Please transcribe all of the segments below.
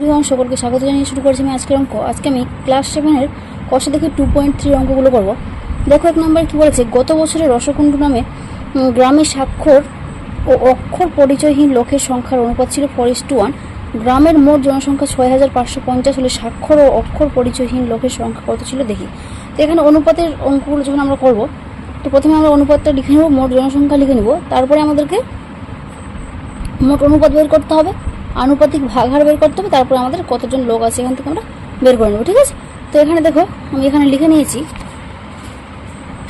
Everyone, সকলকে স্বাগত জানিয়ে শুরু করেছি আমি আজকের অঙ্ক। আজকে আমি ক্লাস 7-এর কষে দেখে 2.3 অঙ্কগুলো করব। দেখো 1 নম্বর কি বলেছে, গত বছরে রসকুণ্ড নামে গ্রামে স্বাক্ষর ও অক্ষর পরিচয়হীন লোকের সংখ্যার অনুপাত ছিল 4:1। গ্রামের মোট জনসংখ্যা 6,550 হলে স্বাক্ষর ও অক্ষর পরিচয়হীন লোকের সংখ্যা কত ছিল দেখি। তো এখানে অনুপাতের অঙ্কগুলো যখন আমরা করব, তো প্রথমে আমরা অনুপাতটা লিখে নেব, মোট জনসংখ্যা লিখে নেব, তারপরে আমাদেরকে মোট অনুপাত বের করতে হবে, আনুপাতিক ভাগহার বের করতে হবে, তারপরে আমাদের কতজন লোক আছে এখান থেকে আমরা বের করে নেব। ঠিক আছে, তো এখানে দেখো আমি এখানে লিখে নিয়েছি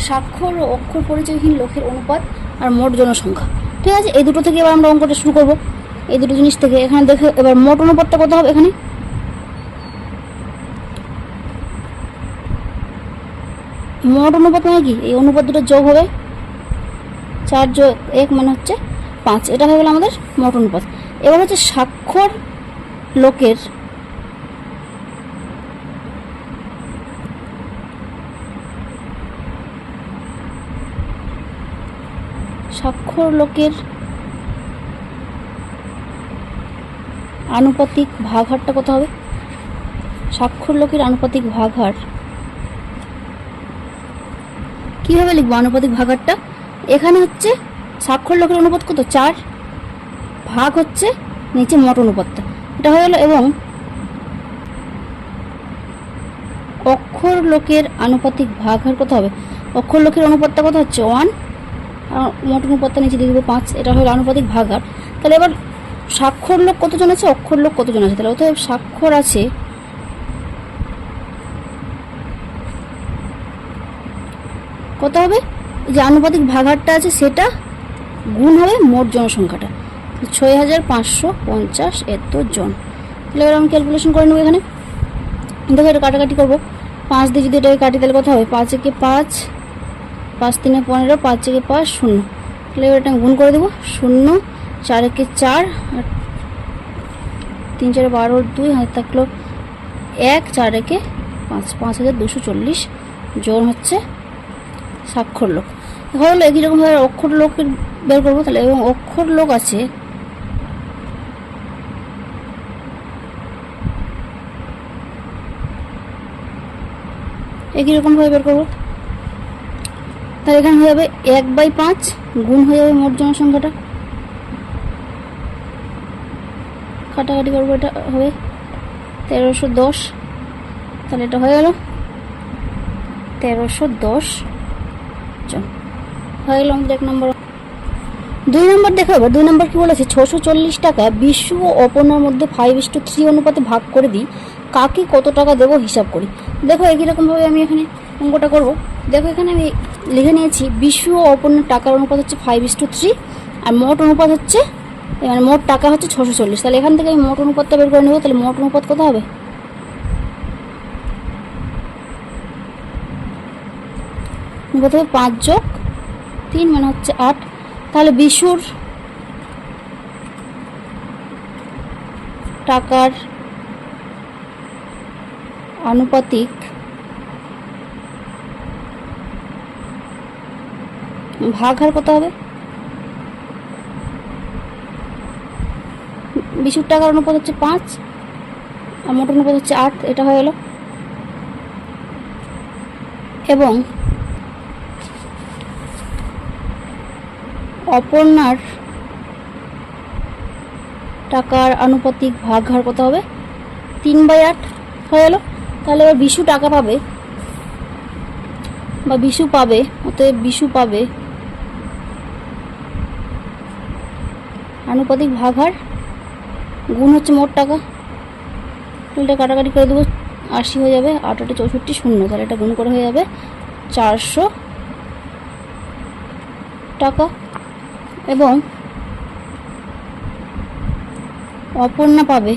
স্বাক্ষর ও অক্ষর পরিচয়হীন লোকের অনুপাত আর মোট জনসংখ্যা। ঠিক আছে, এই দুটো থেকে এবার আমরা অঙ্কটা শুরু করব, এই দুটো জিনিস থেকে। এখানে দেখো এবার মোট অনুপাতটা কত হবে, এখানে মোট অনুপাত মানে কি, এই অনুপাত দুটো যোগ হবে, 4 যোগ 1 মানে হচ্ছে 5, এটা হয়ে গেল আমাদের মোট অনুপাত। এবার হচ্ছে স্বাক্ষর লোকের আনুপাতিক ভাগহারটা কত হবে। স্বাক্ষর লোকের আনুপাতিক ভাগহার কিভাবে লিখবো আনুপাতিক ভাগহারটা, এখানে হচ্ছে স্বাক্ষর লোকের অনুপাত কত 4, ভাগ হচ্ছে নিচে মোট অনুপাতটা, এটা হয়ে গেল। এবং অক্ষর লোকের আনুপাতিক ভাগহার কত হবে, অক্ষর লোকের অনুপাতটা কত হচ্ছে 1, মোট অনুপাতটা নিচে দিয়ে দেবো 5, এটা হলো আনুপাতিক ভাগহার। তাহলে এবার স্বাক্ষর লোক কতজন আছে, অক্ষর লোক কতজন আছে, তাহলে অতএব স্বাক্ষর আছে কত হবে, যে আনুপাতিক ভাগহারটা আছে সেটা গুণ হবে মোট জনসংখ্যাটা, 6,550 এত জন। তাহলে এবার আমি ক্যালকুলেশন করে নেবো। এখানে দেখো এটা কাটাকাটি করবো, 5 দিয়ে যদি এটাকে কাটি তাহলে কত হবে, 5 একে 5, 5 3 15, 5 একে 5 0। তাহলে এবার এটা আমি গুণ করে দেবো, 0 4 একে 4 আর 3 4 12 2 হাতে থাকলো 1, 4 একে 5, 5,240 জন হচ্ছে স্বাক্ষর লোক। হলো একই রকমভাবে অক্ষর লোকের বের করবো। তাহলে এবং অক্ষর লোক আছে একই রকমভাবে বের করবো। তাহলে এখানে হয়ে যাবে 1/5 গুণ হয়ে যাবে মোট জনসংখ্যাটা, কাটাকাটি করবো, এটা হবে 1310। তাহলে এটা হয়ে গেল 1310 জন হয়ে গেল আমাদের 1 নম্বর। 2 নম্বর দেখো, এবার 2 নম্বর কি বলেছে, 640 টাকা বিশু ও অপর্ণার মধ্যে 5:3 অনুপাতে ভাগ করে দিই, কাকে কত টাকা দেবো হিসাব করি। দেখো একই রকমভাবে আমি এখানে অঙ্কটা করব। দেখো এখানে আমি লিখে নিয়েছি বিশু ও অপর্ণার টাকার অনুপাত হচ্ছে 5:3 আর মোট অনুপাত হচ্ছে, মানে মোট টাকা হচ্ছে 640। তাহলে এখান থেকে আমি মোট অনুপাতটা বের করে নেব। তাহলে মোট অনুপাত কত হবে, অনুপাত হবে 5 যোগ 3 মানে হচ্ছে 8। তাহলে বিশুর টাকার আনুপাতিক ভাগহার কত হবে, বিশুর টাকার অনুপাত হচ্ছে 5 আর মোট অনুপাত হচ্ছে 8, এটা হয়ে গেল। এবং অপর্ণার টাকার আনুপাতিক ভাগহার কত হবে, 3/8 হয়ে গেল। তাহলে এবার বিশু টাকা পাবে বা বিশু পাবে, অতএব বিশু পাবে আনুপাতিক ভাগহার গুণ হচ্ছে মোট টাকা। এটা কাটাকাটি করে দেবো, 80 হয়ে যাবে, 8 8 64 0। তাহলে এটা গুণ করে হয়ে যাবে 400 টাকা। এবং অপর্ণা পাবে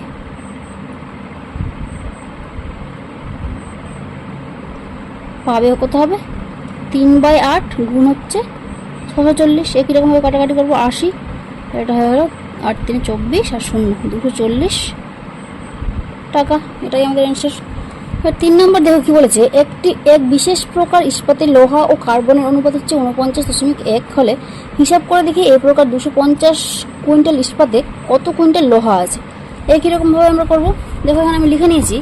কত হবে, 3/8 গুণ হচ্ছে 640। একই রকমভাবে কাটাকাটি করবো, 80, এটা হয়ে গেল 8 3 24 আর 0 240 টাকা। এটাই আমাদের অ্যান্সার। 3 নম্বর দেখো কি বলেছে, এক বিশেষ প্রকার ইস্পাতের লোহা ও কার্বনের অনুপাত হচ্ছে 49.1 হলে হিসাব করে দেখি এই প্রকার 250 কুইন্টাল ইস্পাতে কত কুইন্টাল লোহা আছে। একই রকমভাবে আমরা করব। দেখো এখানে আমি লিখে নিয়েছি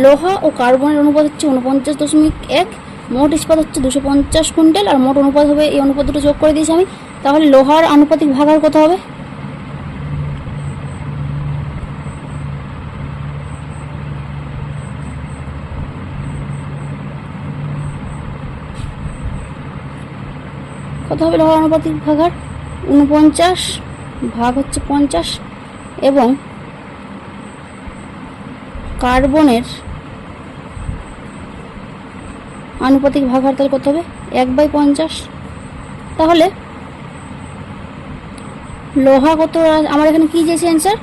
লোহা ও কার্বনের অনুপাত হচ্ছে 49.1, মোট ইস্পাত হচ্ছে 250 কুইন্টাল, আর মোট অনুপাত হবে এই অনুপাত দুটো যোগ করে দিয়েছি আমি। তাহলে লোহার আনুপাতিক ভাগার কত হবে? কত হবে লোহার আনুপাতিক ভাগার? 49 ভাগ হচ্ছে 50, এবং কার্বনের আনুপাতিক ভাগার তাহলে কত হবে? 1/50। তাহলে লোহা কত, আমার এখানে কি চেয়েছে অ্যান্সার?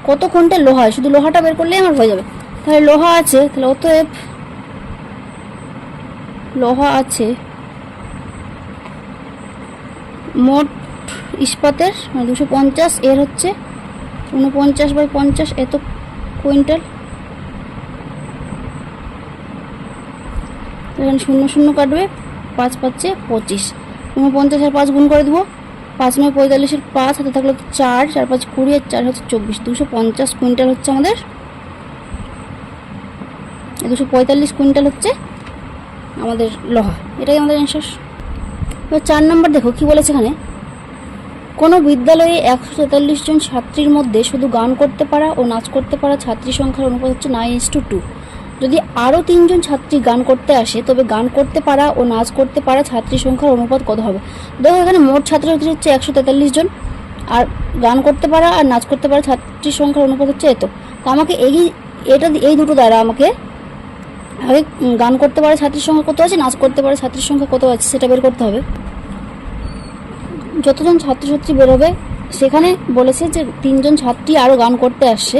কত কুইন্টাল লোহা, শুধু লোহাটা বের করলেই আমার হয়ে যাবে। তাহলে লোহা আছে, তাহলে অতএব লোহা আছে মোট ইস্পাতের 250, এর হচ্ছে 49/50, এত কুইন্টাল। এখানে 0 0 কাটবে, 5 5 25, 49 আর 5 গুণ করে দেবো, 5 9 45 এর 5 হাতে থাকলে 4, 4 5 20 আর 4 হচ্ছে 24, 250 কুইন্টাল হচ্ছে আমাদের, 245 কুইন্টাল হচ্ছে আমাদের লোহা। এটাই আমাদের অ্যান্সার। এবার 4 নম্বর দেখো কি বলেছে এখানে, কোনো বিদ্যালয়ে 143 জন ছাত্রীর মধ্যে শুধু গান করতে পারা ও নাচ করতে পারা ছাত্রী সংখ্যার অনুপাত হচ্ছে 9:2। যদি আরও 3 জন ছাত্রী গান করতে আসে তবে গান করতে পারা ও নাচ করতে পারা ছাত্রী সংখ্যার অনুপাত কত হবে? দেখো এখানে মোট ছাত্রছাত্রী হচ্ছে 143 জন, আর গান করতে পারা আর নাচ করতে পারা ছাত্রীর সংখ্যার অনুপাত হচ্ছে এত। তো আমাকে এই দুটো দ্বারা আমাকে আগে গান করতে পারা ছাত্রীর সংখ্যা কত আছে, নাচ করতে পারা ছাত্রীর সংখ্যা কত আছে সেটা বের করতে হবে। যতজন ছাত্রছাত্রী বেরোবে সেখানে বলেছে যে 3 জন ছাত্রী আরও গান করতে আসছে,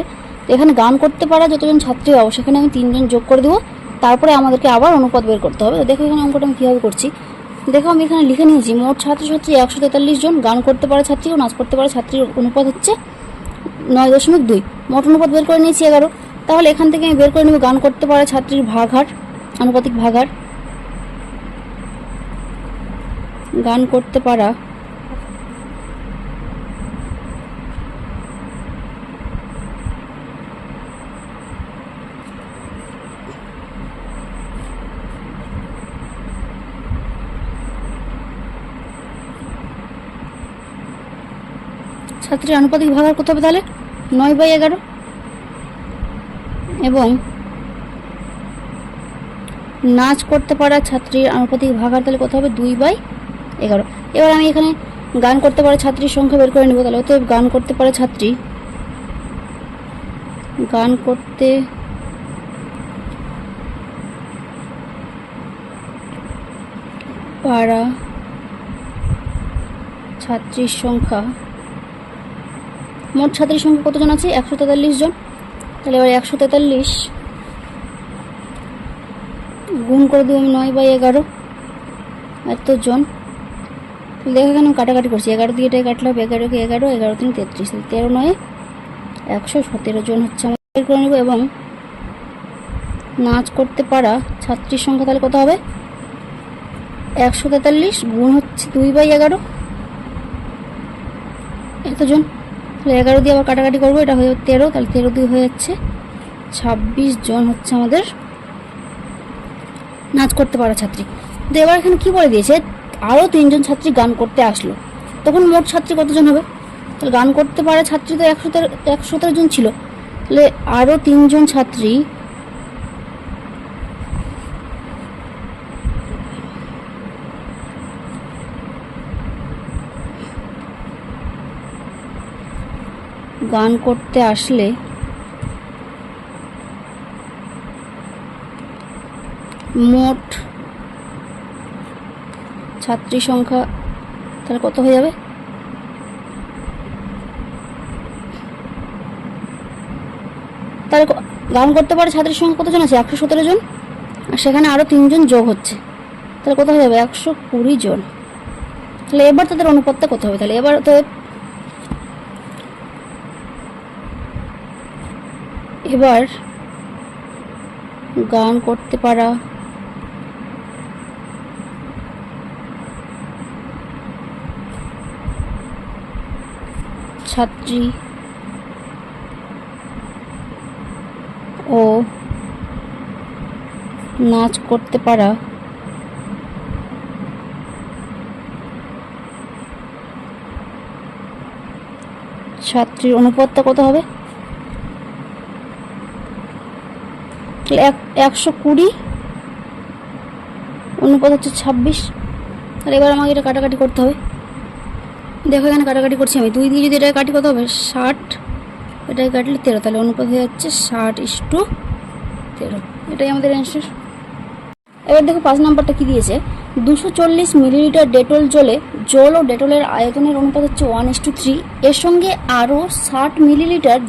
এখানে গান করতে পারা যতজন ছাত্রী পাবো সেখানে আমি 3 জন যোগ করে দেবো, তারপরে আমাদেরকে আবার অনুপাত বের করতে হবে। দেখো এখানে অঙ্কটা আমি কীভাবে করছি, দেখো আমি এখানে লিখে নিয়েছি মোট ছাত্রছাত্রী 143 জন, গান করতে পারা ছাত্রী ও নাচ করতে পারা ছাত্রীর অনুপাত হচ্ছে 9.2, মোট অনুপাত বের করে নিয়েছি 11। তাহলে এখান থেকে আমি বের করে নেব গান করতে পারা ছাত্রীর ভাগহার, আনুপাতিক ভাগহার। গান করতে পারা ছাত্রীর আনুপাতিক ভাগার কত হবে? তাহলে 9/11, এবং নাচ করতে পারা ছাত্রীর আনুপাতিক ভাগার তাহলে কত হবে? 2/11। এবার আমি এখানে গান করতে পারা ছাত্রীর সংখ্যা বের করে নেব। তাহলে অতএব গান করতে পারা ছাত্রী, গান করতে পারা ছাত্রীর সংখ্যা, মোট ছাত্রীর সংখ্যা কতজন আছে? 143 জন। তাহলে এবার 143 গুণ করে দেবো আমি 9/11, এতজন। দেখো এখানে কাটাকাটি করছি, 11 দিয়ে এটাই কাটলাম, 11 কে 11, 11 3 33, 13 9 117 জন হচ্ছে আমাদের বের করে নেব। এবং নাচ করতে পারা ছাত্রীর সংখ্যা তাহলে কত হবে? 143 গুণ হচ্ছে 2/11, এতজন। তাহলে 11 দিয়ে আবার কাটাকাটি করবো, এটা হয়ে 13, তাহলে 13 2 হয়ে যাচ্ছে 26 জন হচ্ছে আমাদের নাচ করতে পারা ছাত্রী। তো এবার এখানে কি বলে দিয়েছে, আরও 3 জন ছাত্রী গান করতে আসলো, তখন মোট ছাত্রী কতজন হবে? তাহলে গান করতে পারা ছাত্রী তো 117 জন ছিল, তাহলে আরও 3 জন ছাত্রী গান করতে আসলে মোট ছাত্রী সংখ্যা তাহলে কত হয়ে যাবে? তাহলে গান করতে পারে ছাত্রীর সংখ্যা কতজন আছে? 117 জন, আর সেখানে আরও 3 জন যোগ হচ্ছে, তাহলে কত হয়ে যাবে? 120 জন। তাহলে এবার তাদের অনুপাতটা কত হবে? তাহলে এবার তো এবার গান করতে পারা ছাত্রী ও নাচ করতে পারা ছাত্রীর অনুপাতটা কত হবে? 120 অনুপাত হচ্ছে 26। তাহলে এবার আমাকে এটা কাটাকাটি করতে হবে। দেখো এখানে কাটাকাটি করছি আমি, 2 দিয়ে যদি এটাকে কাটি কত হবে? 60, এটাকে কাটলে 13, তাহলে অনুপাত হয়ে যাচ্ছে 60:13। এটাই আমাদের অ্যান্সার। এবার দেখো 5 নাম্বারটা কি দিয়েছে, 240 মিলিলিটার ডেটল জল ও ডেটলের আয়তনের অনুপাত হচ্ছে 1:3। এর সঙ্গে আরও 60 মিলিলিটার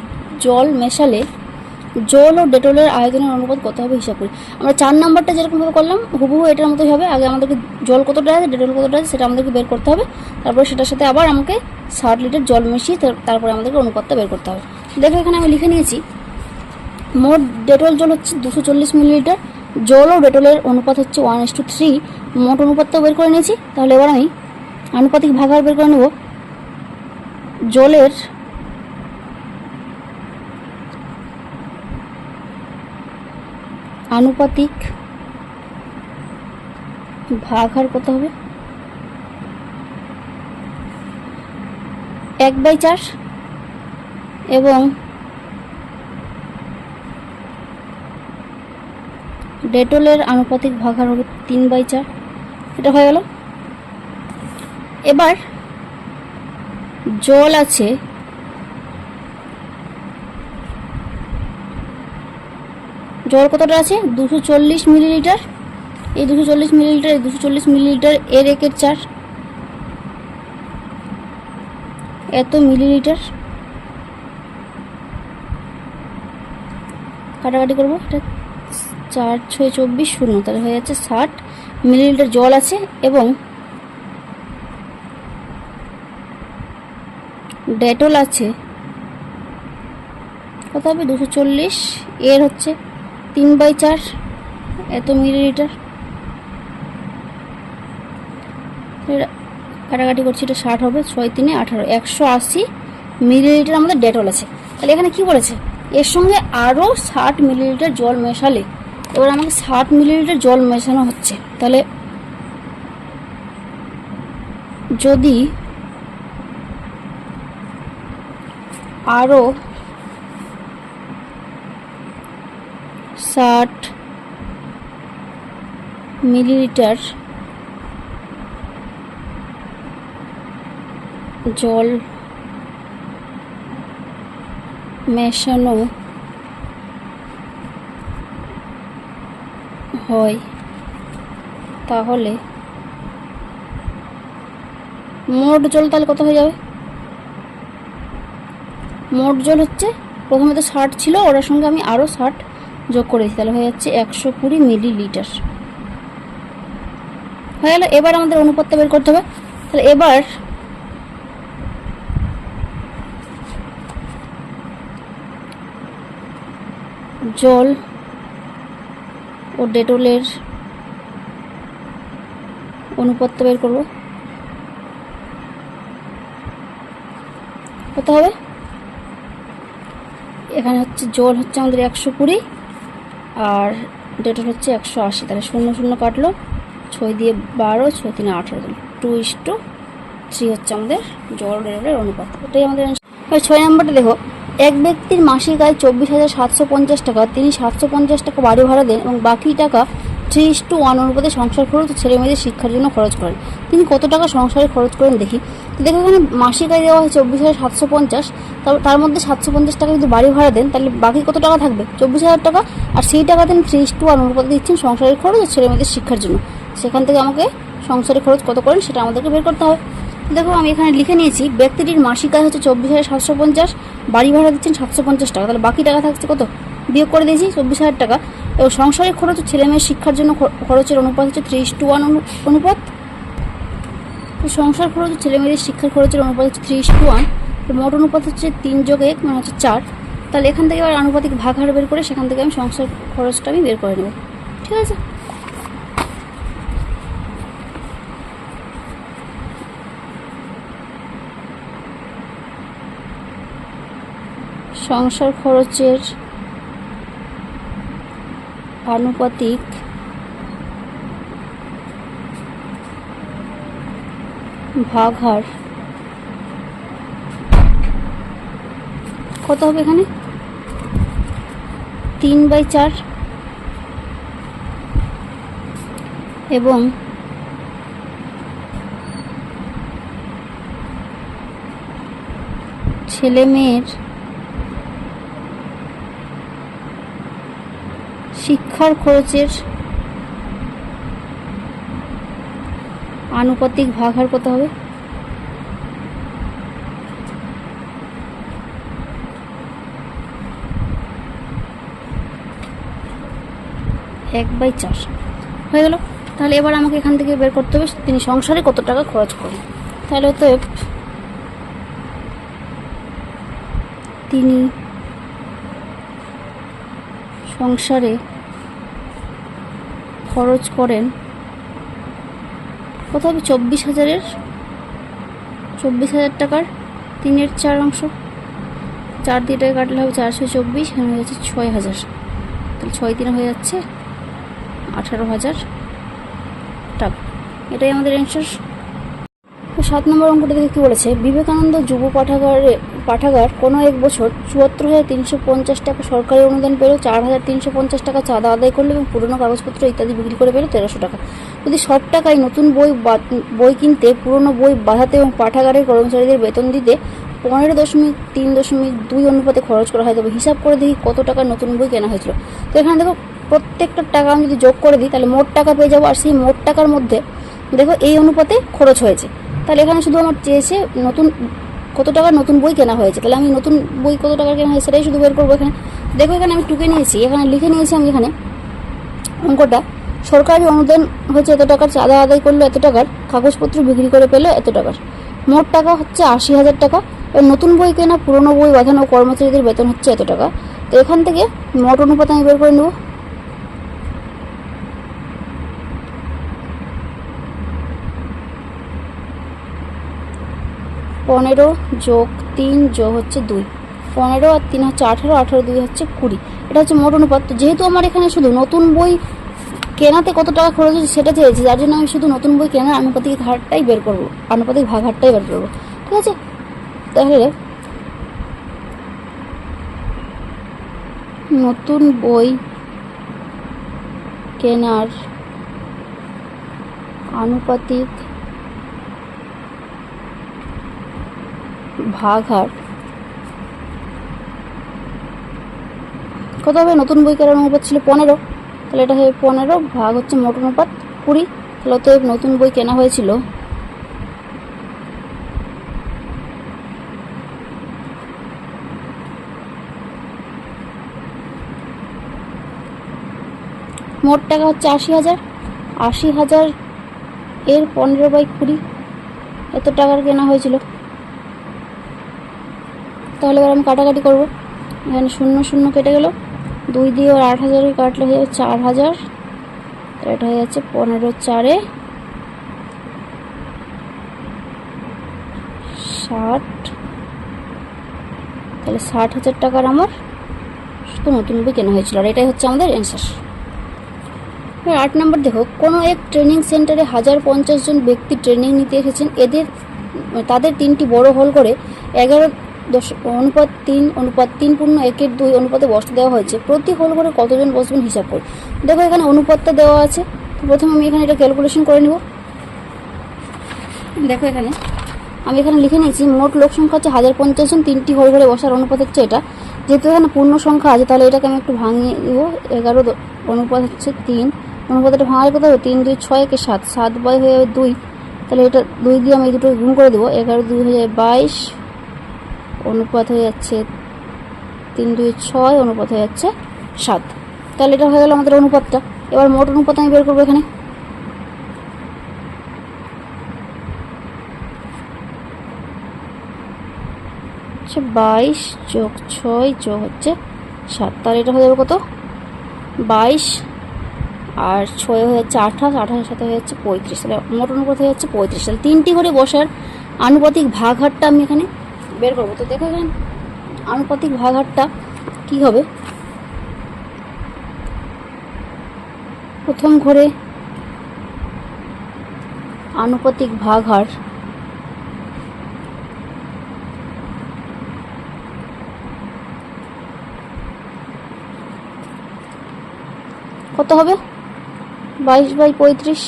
জল মেশালে জল ও ডেটলের আয়তনের অনুপাত কত হবে হিসাব করি। আমরা 4 নাম্বারটা যেরকমভাবে করলাম হুবহু এটার মতোই হবে। আগে আমাদেরকে জল কতটা আছে, ডেটল কতটা আছে সেটা আমাদেরকে বের করতে হবে। তারপরে সেটার সাথে আবার আমাকে 60 লিটার জল মিশিয়ে তারপরে আমাদেরকে অনুপাতটা বের করতে হবে। দেখো এখানে আমি লিখে নিয়েছি, মোট ডেটল জল হচ্ছে 240 মিলিলিটার, জল ও ডেটলের অনুপাত হচ্ছে 1:3। মোট অনুপাতটাও বের করে নিয়েছি। তাহলে এবার আমি আনুপাতিক ভাগাহার বের করে নেব। জলের আনুপাতিক ভাগাহার কত হবে? 1/4 এবং ডেটলের আনুপাতিক ভাগাহার হবে 3/4। এটা হয়ে গেল। এবার জল আছে জল কতটা আছে? 240 মিলিলিটার। এই 240 মিলিলিটার, এই 240 মিলিলিটার এর 1/4 এত মিলিলিটার। কাটাকাটি করবো, এটা 4 6 24 0, তাহলে হয়ে যাচ্ছে 60 মিলিলিটার জল আছে এবং ডেটল আছে কত হবে? 240 এর হচ্ছে 3/4 এত মিলিলিটার। কাটাকাটি করছি, এটা 60 হবে, 6 3 18, 180 মিলিলিটার আমাদের ডেটল আছে। তাহলে এখানে কি বলেছে, এর সঙ্গে আরও 60 মিলিলিটার জল মেশালে, এবার আমাকে 60 মিলিলিটার জল মেশানো হচ্ছে। তাহলে যদি আরও 60 মিলিলিটার জল মেশানো হয় তাহলে মোট জল তাহলে কত হয়ে যাবে? মোট জল হচ্ছে, প্রথমে তো 60 ছিল, ওটার সঙ্গে আমি আরও 60 যোগ করেছি, তাহলে হয়ে যাচ্ছে 120 মিলিলিটার হয়ে গেল। এবার আমাদের অনুপাতটা বের করতে হবে। তাহলে এবার জল ও ডেটলের অনুপাতটা বের করব। কত হবে? এখানে হচ্ছে জল হচ্ছে আমাদের 120 আর ডেটল হচ্ছে 180, তাহলে 0 0 কাটলো, 6 দিয়ে 12, 6 3 18, 2:3 হচ্ছে আমাদের জল ও ডেটলের অনুপাত। এটাই আমাদের। 6 নম্বরটা দেখো, এক ব্যক্তির মাসিক আয় 24,750 টাকা, তিনি 750 টাকা বাড়ি ভাড়া দেন এবং বাকি টাকা 3:1 অনুপাতে সংসার খরচ ও ছেলে মেয়েদের শিক্ষার জন্য খরচ করেন। তিনি কত টাকা সংসারে খরচ করেন দেখি। তো দেখো এখানে মাসিক আয় দেওয়া হয় 24,750, তার মধ্যে 750 টাকা যদি বাড়ি ভাড়া দেন তাহলে বাকি কত টাকা থাকবে? 24,000 টাকা। আর সেই টাকা তিনি 3:1 অনুপাতে দিচ্ছেন সংসারের খরচ ও ছেলে মেয়েদের শিক্ষার জন্য। সেখান থেকে আমাকে সংসারের খরচ কত করেন সেটা আমাদেরকে বের করতে হবে। দেখো আমি এখানে লিখে নিয়েছি, ব্যক্তিটির মাসিক আয় হচ্ছে 24,750, বাড়ি ভাড়া দিচ্ছেন 750 টাকা, তাহলে বাকি টাকা থাকছে কত? বিয়োগ করে দিয়েছি 24,000 টাকা। এবং সংসারের খরচ ও ছেলে মেয়ের শিক্ষার জন্য খরচের অনুপাত হচ্ছে 3:1 অনুপাত। সংসার খরচ ও ছেলে মেয়েদের শিক্ষার খরচের অনুপাত হচ্ছে 3:1, মোট অনুপাত হচ্ছে 3 যোগ 1 মানে হচ্ছে 4। তাহলে এখান থেকে আবার আনুপাতিক ভাগহার বের করে সেখান থেকে আমি সংসার খরচটা আমি বের করে নেব। ঠিক আছে। সংসার খরচের আনুপাতিক ভাগহার কত হবে এখানে 3/4 এবং ছেলে মেয়ের শিক্ষার খরচের আনুপাতিক ভাগহার কত হবে 1/4 হয়ে গেল। তাহলে এবার আমাকে এখান থেকে বের করতে হবে তিনি সংসারে কত টাকা খরচ করেন। তাহলে অতএব তিনি সংসারে খরচ করেন কত হবে 24,000 টাকার 3/4 অংশ 4 দিয়ে টাকা কাটলে হবে 424, এখানে হয়ে যাচ্ছে 6,000, তাহলে 6 3 হয়ে যাচ্ছে 18,000 টাকা। এটাই আমাদের অ্যান্সার। 7 নম্বর অঙ্কটা দেখে কী বলেছে, বিবেকানন্দ যুব পাঠাগার কোনো এক বছর 74,350 টাকা সরকারি অনুদান পেল, 4,350 টাকা চাঁদা আদায় করলো এবং পুরনো কাগজপত্র ইত্যাদি বিক্রি করে পেল 1,300 টাকা। যদি সব টাকায় নতুন বই কিনতে, পুরনো বই বাঁধাতে এবং পাঠাগারের কর্মচারীদের বেতন দিতে 15.3.2 অনুপাতে খরচ করা হয়, তবে হিসাব করে দেখি কত টাকার নতুন বই কেনা হয়েছিল। তো এখানে দেখো প্রত্যেকটা টাকা আমি যদি যোগ করে দিই তাহলে মোট টাকা পেয়ে যাবো, আর সেই মোট টাকার মধ্যে দেখো এই অনুপাতে খরচ হয়েছে। তাহলে এখানে শুধু আমার চেয়েছে কত টাকার নতুন বই কেনা হয়েছে, তাহলে আমি নতুন বই কত টাকার কেনা হয়েছে সেটাই শুধু বের করবো। এখানে দেখো এখানে আমি টুকে নিয়েছি, এখানে লিখে নিয়েছি আমি এখানে অঙ্কটা, সরকারি অনুদান হচ্ছে এত টাকার, চাঁদা আদায় করলো এত টাকার, কাগজপত্র বিক্রি করে পেলো এত টাকার, মোট টাকা হচ্ছে 80,000 টাকা, এবার নতুন বই কেনা, পুরনো বই বাঁধানো, কর্মচারীদের বেতন হচ্ছে এত টাকা। তো এখান থেকে মোট অনুপাত আমি বের করে নেব। পনেরো যোগ 3 যোগ হচ্ছে 2, 15 আর 3 হচ্ছে 18, 18 2 হচ্ছে 20, এটা হচ্ছে মোট অনুপাত। তো যেহেতু আমার এখানে শুধু নতুন বই কেনাতে কত টাকা খরচ হচ্ছে সেটা চেয়েছি, যার জন্য আমি শুধু নতুন বই কেনার আনুপাতিক হারটাই বের করবো, আনুপাতিক ভাগহারটাই বের করবো। ঠিক আছে, তাহলে নতুন বই কেনার আনুপাতিক ভাগহার কত হবে, নতুন বই কেনার অনুপাত ছিল 15, তাহলে এটা হবে 15 ভাগ হচ্ছে মোট অনুপাত 20, তাহলে তো নতুন বই কেনা হয়েছিল মোট টাকা হচ্ছে 80,000, 80,000 এর 15/20 এত টাকার কেনা হয়েছিল। তাহলে এবার আমি কাটাকাটি করবো, এখানে 0 0 কেটে গেল, 2 দিয়ে 8,000 কাটলে হয়ে যাবে 4,000, এটা হয়ে যাচ্ছে 15 4 60, তাহলে 60,000 টাকার আমার শুধু নতুন বই কেনা হয়েছিল, আর এটাই হচ্ছে আমাদের অ্যান্সার। 8 নম্বর দেখো, কোনো এক ট্রেনিং সেন্টারে 1050 জন ব্যক্তি ট্রেনিং নিতে এসেছেন, তাদের 3টি বড় হল করে 11:3:3:1:2 অনুপাতে বসতে দেওয়া হয়েছে। প্রতি হল করে কতজন বসবেন হিসাব করে। দেখো এখানে অনুপাতটা দেওয়া আছে, তো প্রথমে আমি এখানে এটা ক্যালকুলেশন করে নিব। দেখো এখানে আমি এখানে লিখে নিয়েছি মোট লোক সংখ্যা হচ্ছে 1050 জন, 3টি হল ঘরে বসার অনুপাত হচ্ছে এটা। যেহেতু এখানে পূর্ণ সংখ্যা আছে তাহলে এটাকে আমি একটু ভাঙিয়ে দিব, 11 অনুপাত হচ্ছে 3, অনুপাতটা ভাঙালে কত হবে 3 2 6 কে 7, 7 বাই হয়ে যাবে 2, তাহলে এটা 2 দিয়ে আমি এই দুটো গুণ করে দেবো, 11 2 হয়ে যাবে 22, অনুপাত হয়ে যাচ্ছে 3 2 6, অনুপাত হয়ে যাচ্ছে 7, তাহলে এটা হয়ে গেল আমাদের অনুপাতটা। এবার মোট অনুপাত আমি বের করবো, এখানে হচ্ছে 22 যোগ 6 যোগ হচ্ছে 7, তাহলে এটা হয়ে যাবে কত 22 আর 6 হয়ে যাচ্ছে 28, 28 সাথে হয়ে যাচ্ছে 35, তাহলে মোট অনুপাত হয়ে যাচ্ছে 35। তাহলে 3টি ঘরে বসার আনুপাতিক ভাগহারটা আমি এখানে বের করবো। তো দেখো এখানে আনুপাতিক ভাগহারটা কি হবে, প্রথম ঘরে আনুপাতিক ভাগ হার কত হবে? 22/35।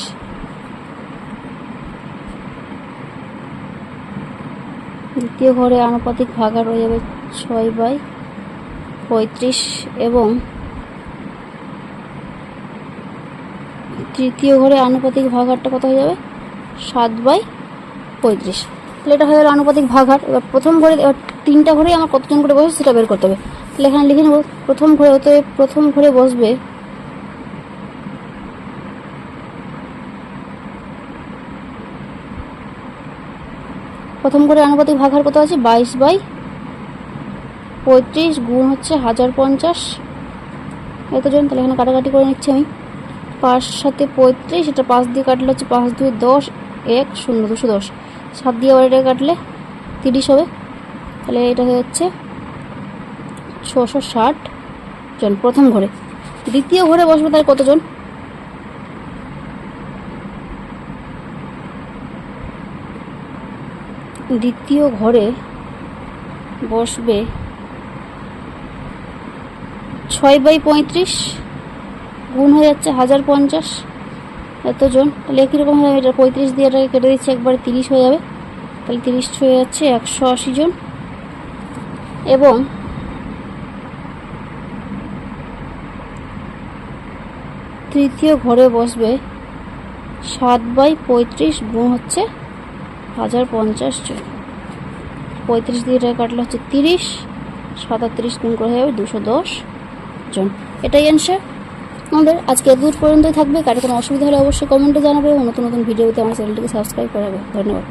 দ্বিতীয় ঘরে আনুপাতিক ভাগ হার হয়ে যাবে 6/35 এবং তৃতীয় ঘরে আনুপাতিক ভাগ হারটা কত হয়ে যাবে? 7/35। তাহলে এটা হয়ে গেল আনুপাতিক ভাগ হার। এবার প্রথম ঘরে, এবার তিনটা ঘরেই আমার কতজন করে বসে সেটা বের করতে হবে। তাহলে এখানে লিখে নেব প্রথম ঘরে, অতএব প্রথম ঘরে বসবে প্রথম ঘরে আনুপাতিক ভাগ হার কত আছে? 22/35 গুণ হচ্ছে 1050 এতজন। তাহলে এখানে কাটাকাটি করে নিচ্ছি আমি। 5 সাথে 35, এটা 5 দিয়ে কাটলে হচ্ছে 5 2 10, 1 0 210। 7 দিয়ে আবার এটা কাটলে 30 হবে। তাহলে এটা হয়ে যাচ্ছে 660 জন প্রথম ঘরে। দ্বিতীয় ঘরে বসবে তার কতজন? দ্বিতীয় ঘরে বসবে 6/35 গুণ হয়ে যাচ্ছে 1050 এতজন। তাহলে একই রকম হবে, এটা 35 দিয়ে এটাকে কেটে দিচ্ছে একবারে 30 হয়ে যাবে। তাহলে 30 হয়ে যাচ্ছে 180 জন। এবং তৃতীয় ঘরে বসবে 7/35 গুণ হচ্ছে 1050 জন। 35 দিয়ে এটা কাটলে হচ্ছে 30, 37 গুণ করে হয়ে যাবে 210 জন। এটাই অ্যান্সার আমাদের। আজকে দূর পর্যন্তই থাকবে। কারো কোনো অসুবিধা হলে অবশ্যই কমেন্টে জানাবে এবং নতুন নতুন ভিডিওতে আমার চ্যানেলটিকে সাবস্ক্রাইব করাবে। ধন্যবাদ।